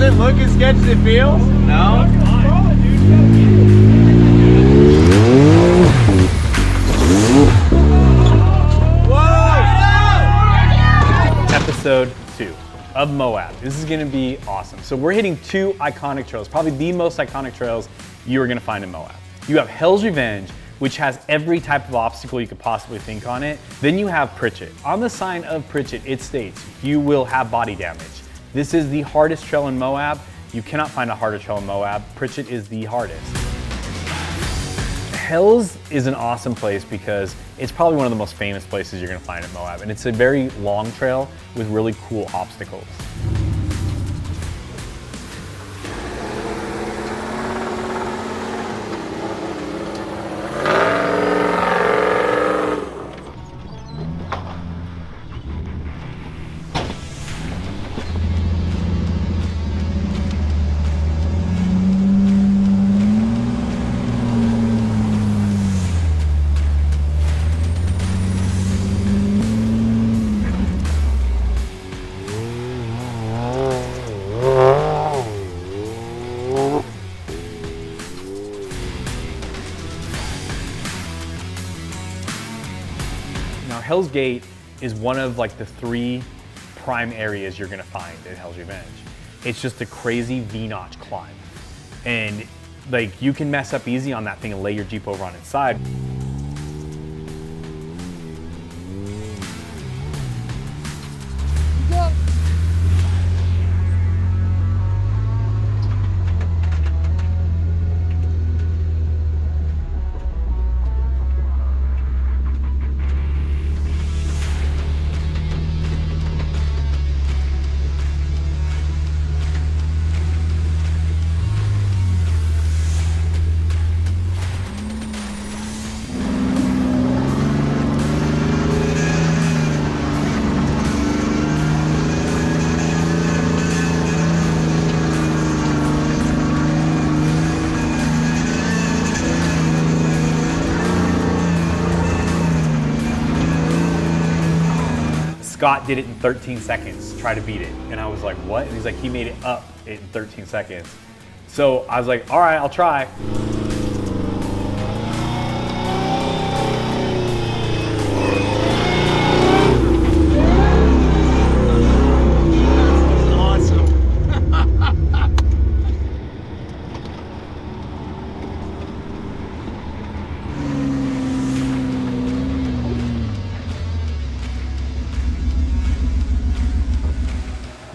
it look as sketchy as it feels? No? Episode 2 of Moab. This is gonna be awesome. So we're hitting 2 iconic trails, probably the most iconic trails you are gonna find in Moab. You have Hell's Revenge, which has every type of obstacle you could possibly think on it. Then you have Pritchett. On the sign of Pritchett, it states, you will have body damage. This is the hardest trail in Moab. You cannot find a harder trail in Moab. Pritchett is the hardest. Hell's is an awesome place because it's probably one of the most famous places you're gonna find in Moab, and it's a very long trail with really cool obstacles. Now, Hell's Gate is one of like the 3 prime areas you're gonna find in Hell's Revenge. It's just a crazy V-notch climb. And like you can mess up easy on that thing and lay your Jeep over on its side. Scott did it in 13 seconds, try to beat it. And I was like, what? And he's like, he made it up in 13 seconds. So I was like, all right, I'll try.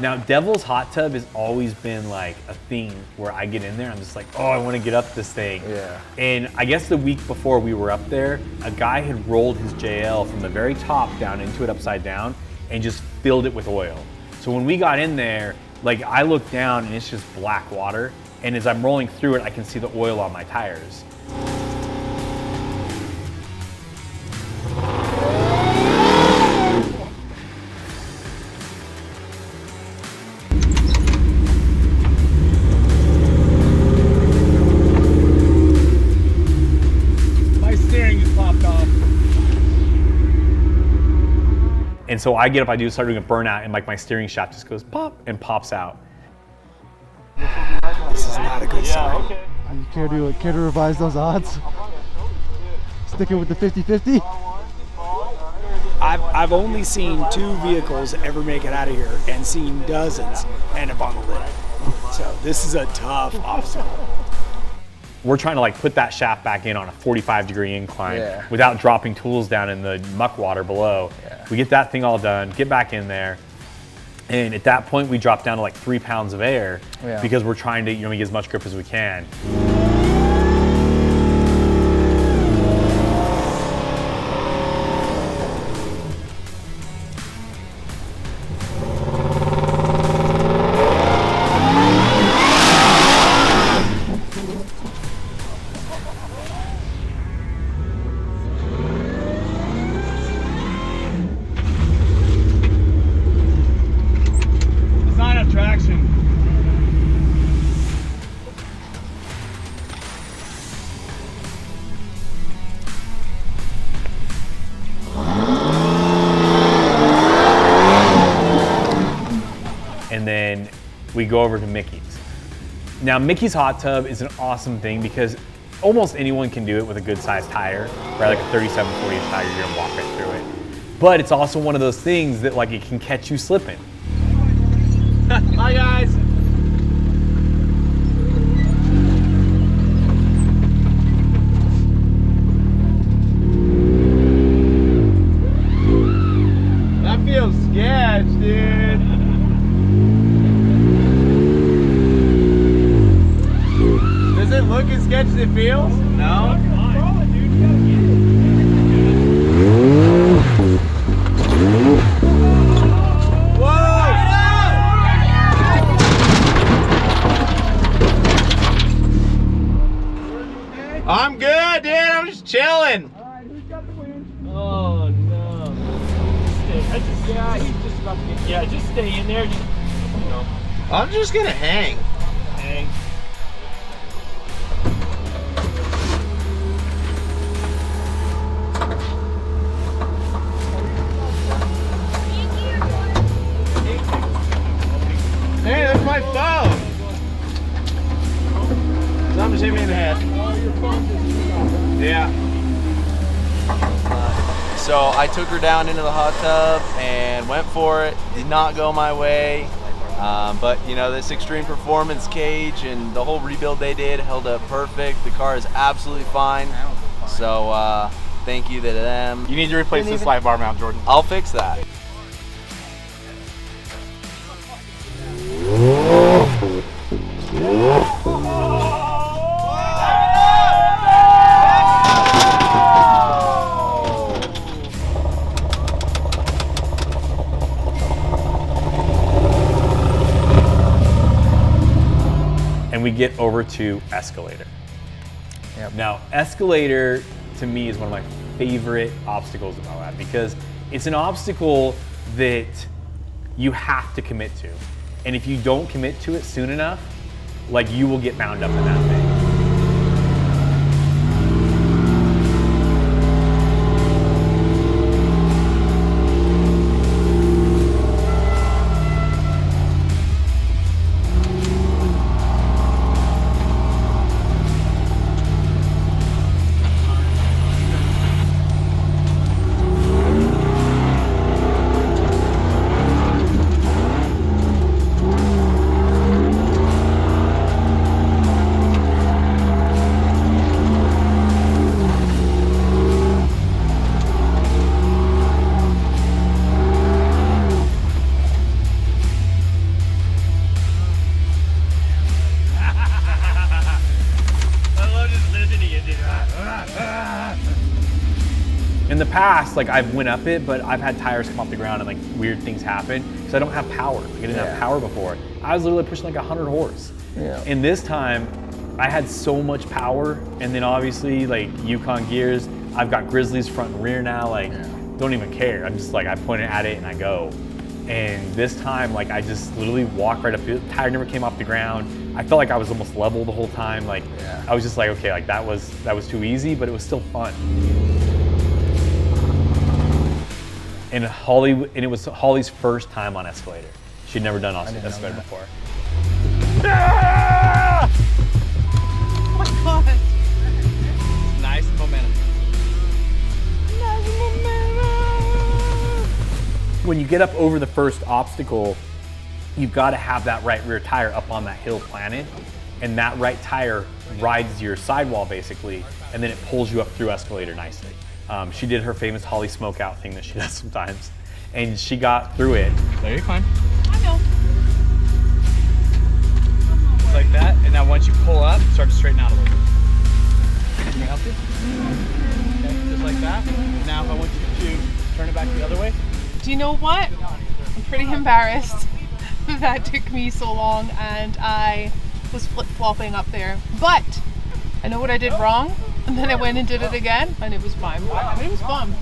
Now, Devil's Hot Tub has always been like a thing where I get in there, I'm just like, oh, I want to get up this thing. Yeah. And I guess the week before we were up there, a guy had rolled his JL from the very top down into it upside down and just filled it with oil. So when we got in there, like I looked down and it's just black water. And as I'm rolling through it, I can see the oil on my tires. And so I get up, I start doing a burnout, and like my steering shaft just goes pop and pops out. This is not a good sign. Okay. You care to revise those odds? Sticking with the 50-50? I've only seen 2 vehicles ever make it out of here, and seen dozens and have bungled it. So this is a tough obstacle. We're trying to like put that shaft back in on a 45-degree incline without dropping tools down in the muck water below. We get that thing all done, get back in there, and at that point we drop down to like 3 pounds of air because we're trying to get as much grip as we can. And then we go over to Mickey's. Now, Mickey's hot tub is an awesome thing because almost anyone can do it with a good sized tire, right? Like a 37, 40-inch tire, you're gonna walk right through it. But it's also one of those things that like it can catch you slipping. Bye guys. That feels sketch, dude. Does it look as sketch as it feels? No? I'm good, dude. I'm just chilling. Alright, who's got the win? Oh no. He's just about to get. Yeah, just stay in there. Just, you know. I'm just gonna hang. Hang. Hey, that's my phone. Something hit me in the head. Yeah. So I took her down into the hot tub and went for it. Did not go my way. But you know, this extreme performance cage and the whole rebuild they did held up perfect. The car is absolutely fine. So thank you to them. You need to replace this live bar mount, Jordan. I'll fix that. And we get over to Escalator. Yep. Now, Escalator to me is one of my favorite obstacles in Moab because it's an obstacle that you have to commit to. And if you don't commit to it soon enough, like you will get bound up in that thing. In the past, like I've went up it, but I've had tires come off the ground and like weird things happen because I don't have power. Like, I didn't have power before. I was literally pushing like 100 horse. Yeah. And this time, I had so much power, and then obviously like Yukon gears. I've got Grizzlies front and rear now. Like, don't even care. I'm just like I point it at it and I go. And this time, like I just literally walk right up to it. The tire never came off the ground. I felt like I was almost level the whole time. Like I was just like, okay, like that was too easy, but it was still fun. And it was Holly's first time on Escalator. She'd never done Escalator before. Oh my god. Nice momentum. When you get up over the first obstacle, you've got to have that right rear tire up on that hill planted, and that right tire rides your sidewall basically, and then it pulls you up through Escalator nicely. She did her famous Holly smokeout thing that she does sometimes, and she got through it. There, you're fine. I know. Just like that, and now once you pull up, start to straighten out a little bit. Can I help you? Okay, just like that. Now I want you to turn it back the other way. Do you know what? I'm pretty embarrassed that took me so long and I was flip-flopping up there. But I know what I did wrong, and then I went and did it again, and it was fine. I mean, it was fun.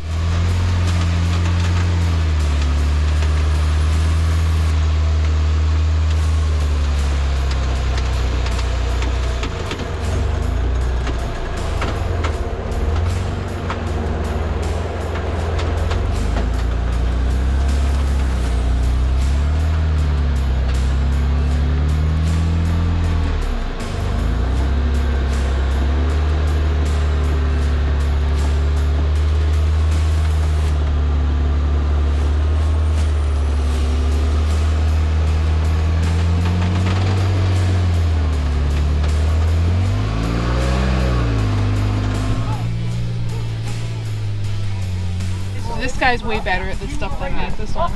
guy's way better at this stuff than me. This one.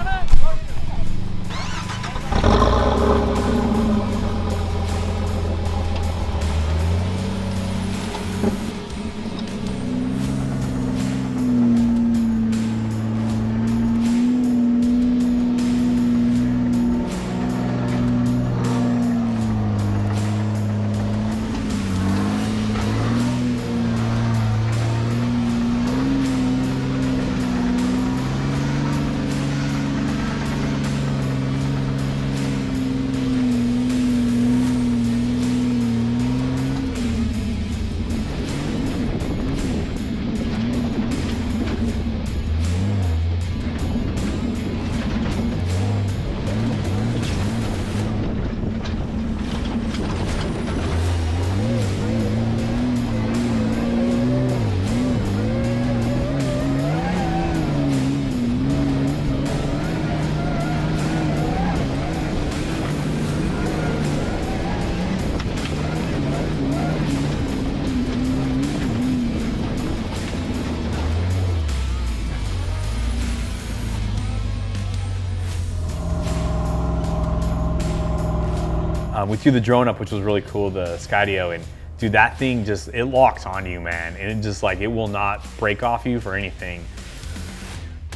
We threw the drone up, which was really cool, the Skydio, and dude, that thing just, it locks on you, man. And it just like, it will not break off you for anything.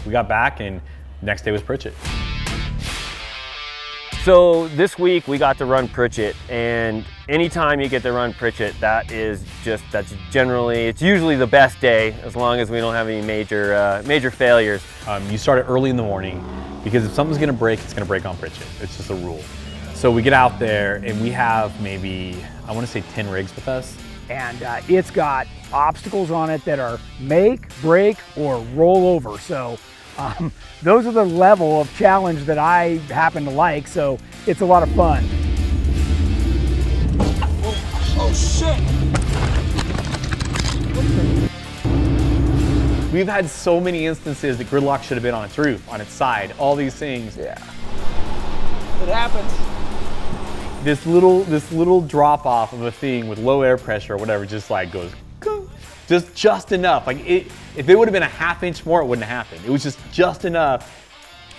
We got back and next day was Pritchett. So this week we got to run Pritchett, and anytime you get to run Pritchett, that's generally, it's usually the best day as long as we don't have any major failures. You start it early in the morning because if something's gonna break, it's gonna break on Pritchett. It's just a rule. So we get out there and we have maybe, I wanna say 10 rigs with us. And it's got obstacles on it that are make, break, or roll over. So those are the level of challenge that I happen to like, so it's a lot of fun. Oh shit! We've had so many instances that gridlock should have been on its roof, on its side, all these things. Yeah. It happens. This little drop off of a thing with low air pressure or whatever just like goes, just enough. Like if it would have been a ½ inch more, it wouldn't have happened. It was just enough.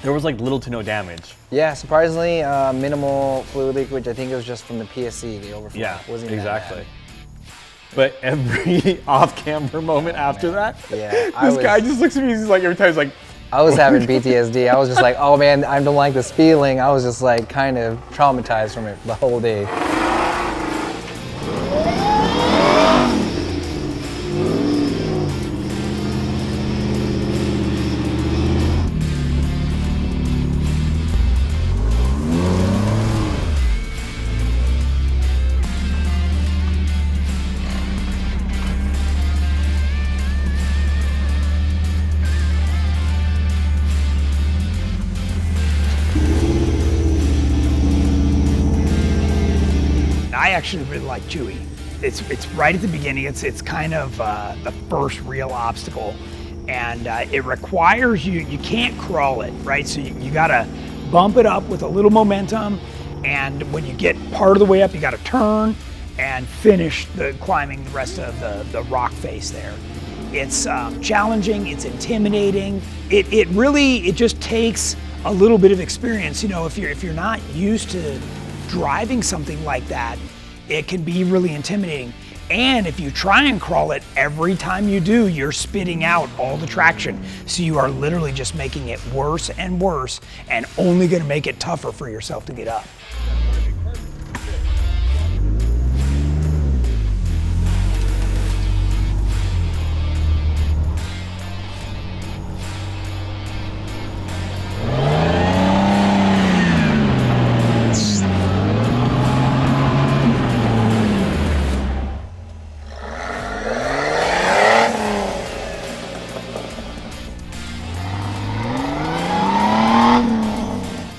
There was like little to no damage. Yeah, surprisingly minimal fluid leakage. I think it was just from the PSC, the overflow. Yeah, wasn't even exactly. that But every off-camera moment after that, Yeah, this guy just looks at me. He's like, every time he's like, I was having PTSD. I was just like, oh man, I don't like this feeling. I was just like kind of traumatized from it the whole day. I actually really like CHEWY. It's right at the beginning. It's kind of the first real obstacle, and it requires you can't crawl it, right? So you gotta bump it up with a little momentum, and when you get part of the way up, you gotta turn and finish climbing the rest of the rock face there. It's challenging, it's intimidating. It just takes a little bit of experience. You know, if you're not used to driving something like that, it can be really intimidating. And if you try and crawl it, every time you do, you're spitting out all the traction. So you are literally just making it worse and worse, and only gonna make it tougher for yourself to get up.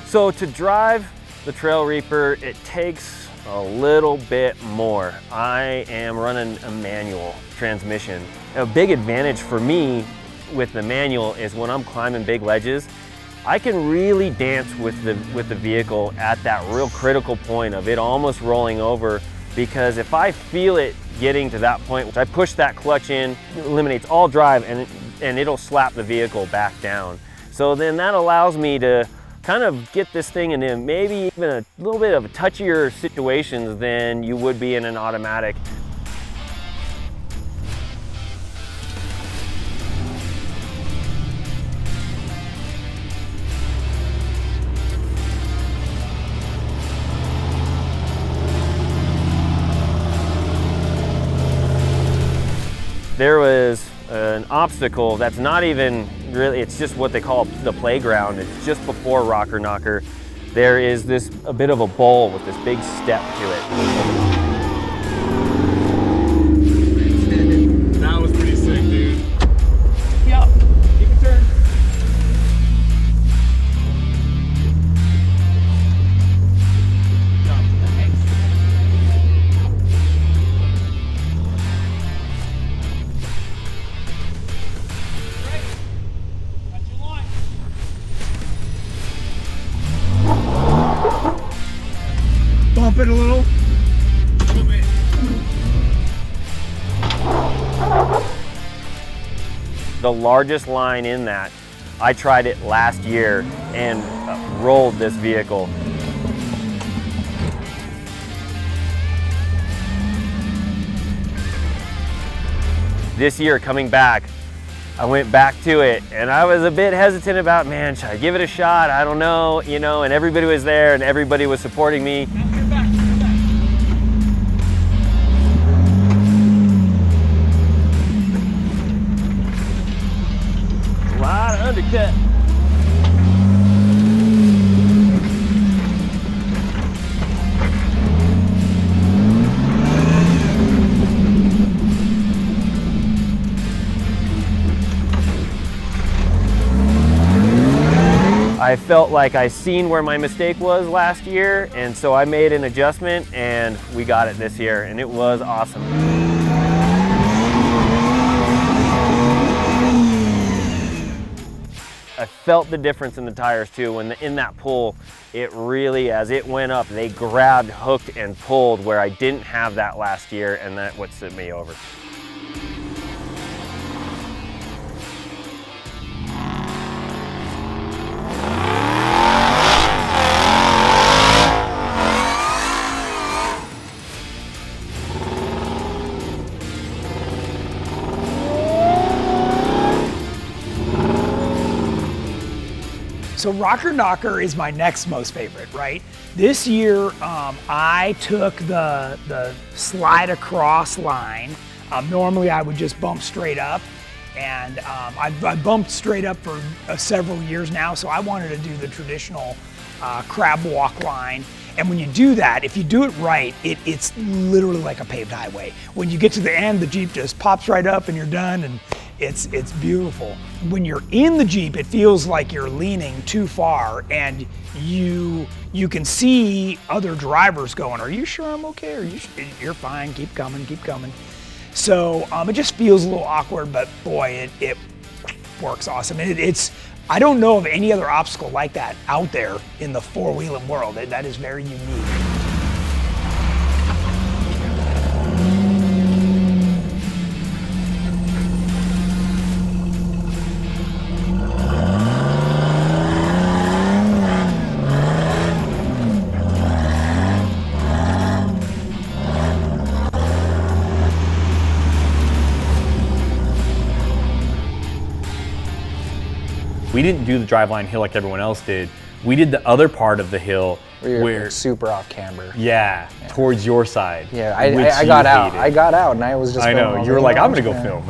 So to drive the Trail Reaper, it takes a little bit more. I am running a manual transmission. A big advantage for me with the manual is when I'm climbing big ledges, I can really dance with the vehicle at that real critical point of it almost rolling over, because if I feel it getting to that point, I push that clutch in, it eliminates all drive, and and it'll slap the vehicle back down. So then that allows me to kind of get this thing into maybe even a little bit of a touchier situations than you would be in an automatic. There was an obstacle that's not even really, it's just what they call the playground. It's just before Rocker Knocker. There is a bit of a bowl with this big step to it. That was pretty sick, dude. Yup. Keep it turned. Bump it a little. The largest line in that, I tried it last year and rolled this vehicle. This year coming back, I went back to it and I was a bit hesitant about, man, should I give it a shot? I don't know, you know, and everybody was there and everybody was supporting me. A lot of undercut. I felt like I seen where my mistake was last year, and so I made an adjustment and we got it this year, and it was awesome. I felt the difference in the tires too. When in that pull, it really, as it went up, they grabbed, hooked, and pulled where I didn't have that last year, and that's what sent me over. So Rocker Knocker is my next most favorite, right? This year, I took the slide across line. Normally I would just bump straight up, and I bumped straight up for several years now, so I wanted to do the traditional crab walk line. And when you do that, if you do it right, it's literally like a paved highway. When you get to the end, the Jeep just pops right up and you're done, and it's beautiful. When you're in the Jeep, it feels like you're leaning too far, and you can see other drivers going, "Are you sure I'm okay? Are you sure? You're fine, keep coming, keep coming." So it just feels a little awkward, but boy, it works awesome. And I don't know of any other obstacle like that out there in the four-wheeling world. That is very unique. We didn't do the driveline hill like everyone else did. We did the other part of the hill Where super off camber. yeah, towards your side. Yeah, which I you got out. hated. I got out, and I was just. I know. You were like, I'm gonna go film.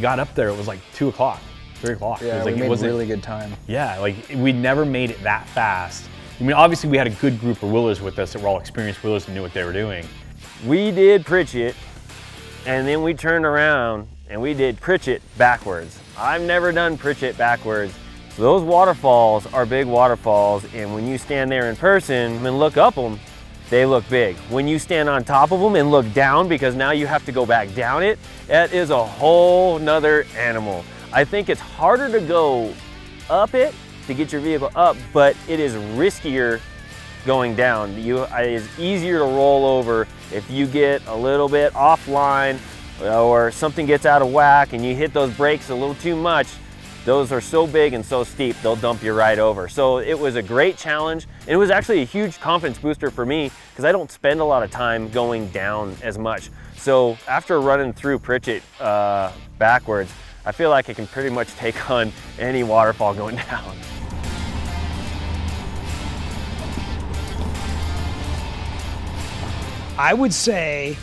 Got up there, it was like 2 o'clock, 3 o'clock. Yeah, it was like, we made it wasn't, really good time. Yeah, like we'd never made it that fast. I mean, obviously we had a good group of wheelers with us that were all experienced wheelers and knew what they were doing. We did Pritchett, and then we turned around and we did Pritchett backwards. I've never done Pritchett backwards. So those waterfalls are big waterfalls, and when you stand there in person and look up them, they look big. When you stand on top of them and look down, because now you have to go back down it, that is a whole nother animal. I think it's harder to go up it to get your vehicle up, but it is riskier going down. It is easier to roll over if you get a little bit offline or something gets out of whack and you hit those brakes a little too much. Those are so big and so steep, they'll dump you right over. So it was a great challenge. And it was actually a huge confidence booster for me because I don't spend a lot of time going down as much. So after running through Pritchett backwards, I feel like I can pretty much take on any waterfall going down. I would say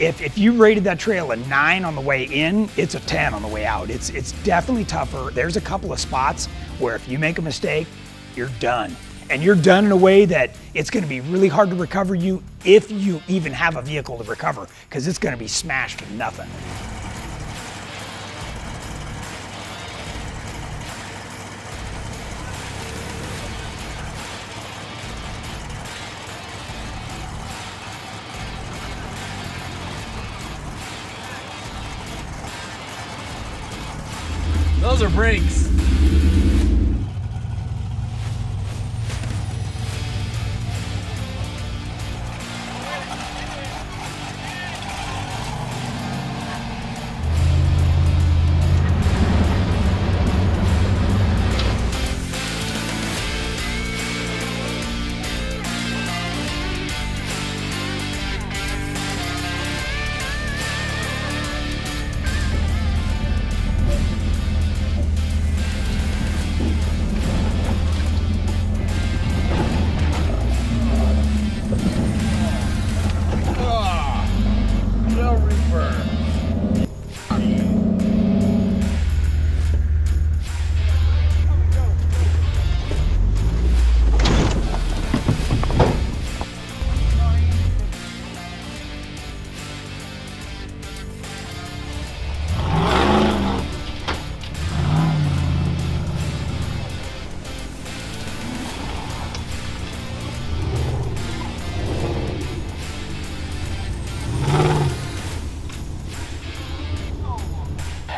if you rated that trail a 9 on the way in, it's a 10 on the way out. It's definitely tougher. There's a couple of spots where if you make a mistake, you're done. And you're done in a way that it's gonna be really hard to recover you if you even have a vehicle to recover, because it's gonna be smashed to nothing. Those are brakes.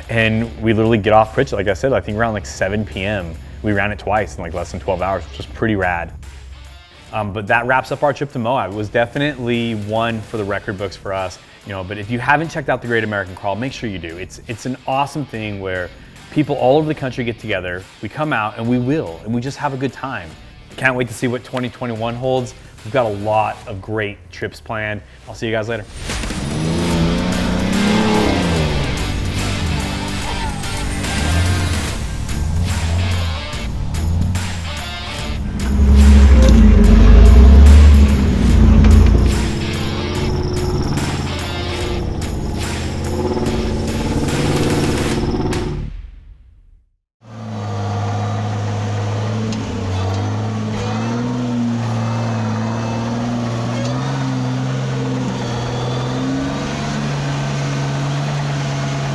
And we literally get off Pritchett, like I said, I think around like 7 p.m. We ran it twice in like less than 12 hours, which was pretty rad. But that wraps up our trip to Moab. It was definitely one for the record books for us, you know, but if you haven't checked out the Great American Crawl, make sure you do. It's an awesome thing where people all over the country get together, we come out and we just have a good time. Can't wait to see what 2021 holds. We've got a lot of great trips planned. I'll see you guys later.